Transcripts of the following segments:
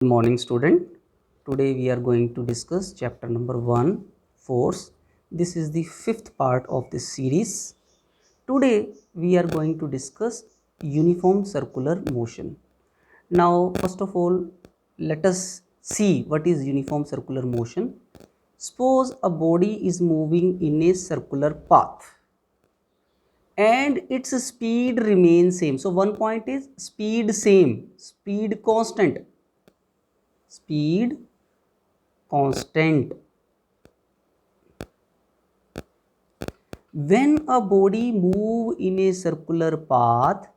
Good morning, student. Today we are going to discuss chapter number 1, force. This is the fifth part of this series. Today we are going to discuss uniform circular motion. Now, first of all, let us see what is uniform circular motion. Suppose a body is moving in a circular path and its speed remains same. So one point is speed same, speed constant, speed constant. When a body move in a circular path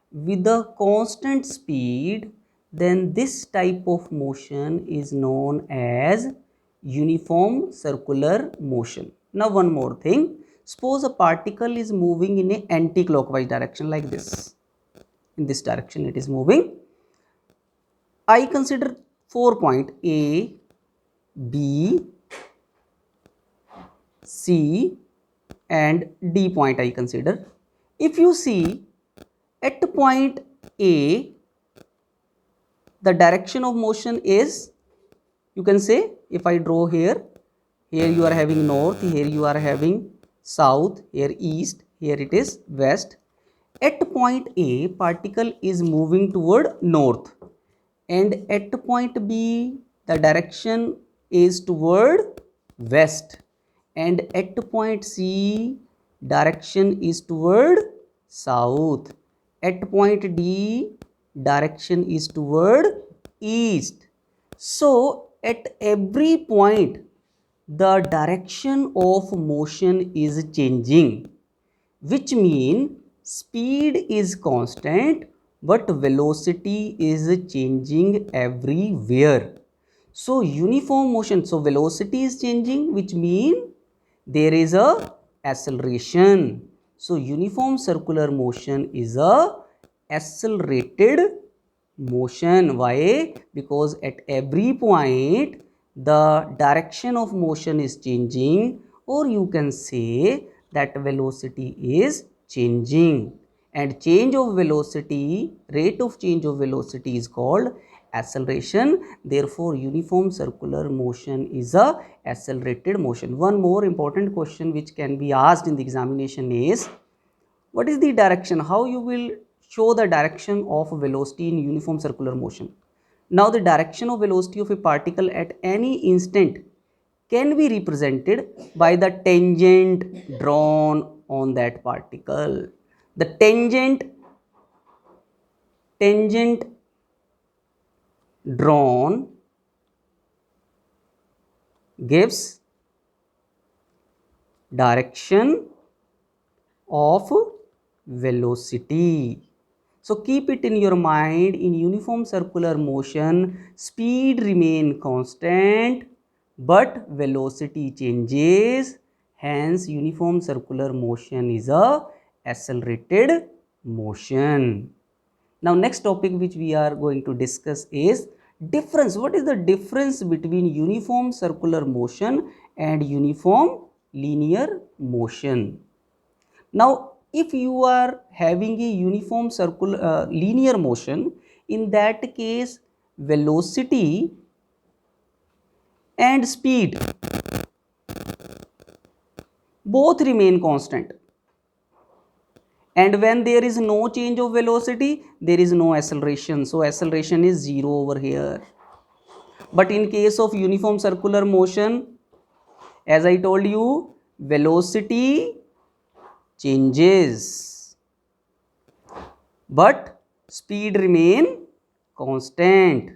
with a constant speed, then this type of motion is known as uniform circular motion. Now one more thing, suppose a particle is moving in a anti-clockwise direction like this. In this direction it is moving. I consider 4 points A, B, C and D point I consider. If you see at point A, the direction of motion is, you can say, if I draw here, here you are having north, here you are having south, here east, here it is west. At point A, particle is moving toward north, and at point B, the direction is toward west, and at point C, direction is toward south. At point D, direction is toward east. So at every point the direction of motion is changing, which mean speed is constant but velocity is changing everywhere. So uniform motion, so velocity is changing, which mean there is a acceleration. So uniform circular motion is a accelerated motion. Why? Because at every point the direction of motion is changing, or you can say that velocity is changing, and change of velocity, rate of change of velocity is called acceleration. Therefore uniform circular motion is a accelerated motion. One more important question which can be asked in the examination is, what is the direction? How you will show the direction of velocity in uniform circular motion? Now the direction of velocity of a particle at any instant can be represented by the tangent drawn on that particle. The tangent drawn gives direction of velocity. So keep it in your mind, in uniform circular motion, speed remain constant but velocity changes. Hence uniform circular motion is a accelerated motion. Now next topic which we are going to discuss is difference. What is the difference between uniform circular motion and uniform linear motion? Now if you are having a uniform circular linear motion, in that case velocity and speed both remain constant, and when there is no change of velocity there is no acceleration, so acceleration is zero over here. But in case of uniform circular motion, as I told you, velocity changes but speed remain constant.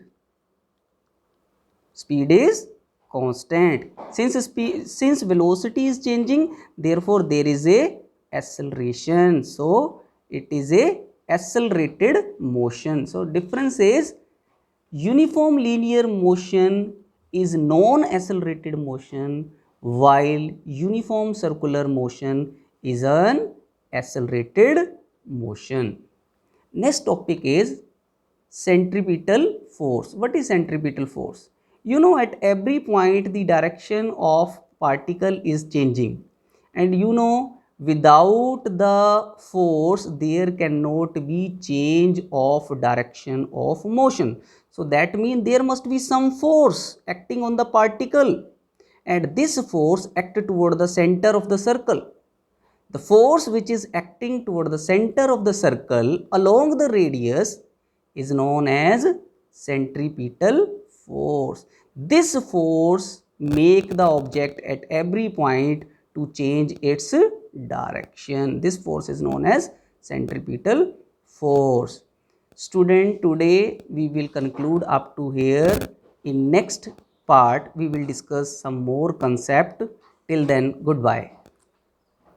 Speed is constant. Since velocity is changing, therefore there is a acceleration, so it is a accelerated motion. So difference is, uniform linear motion is non-accelerated motion, while uniform circular motion is an accelerated motion. Next topic is centripetal force. What is centripetal force? You know, at every point the direction of particle is changing, and you know, without the force there cannot be change of direction of motion. So that means there must be some force acting on the particle, and this force acts toward the center of the circle. The force which is acting toward the center of the circle along the radius is known as centripetal force. This force make the object at every point to change its direction. This force is known as centripetal force. Student, today we will conclude up to here. In next part we will discuss some more concept. Till then, goodbye.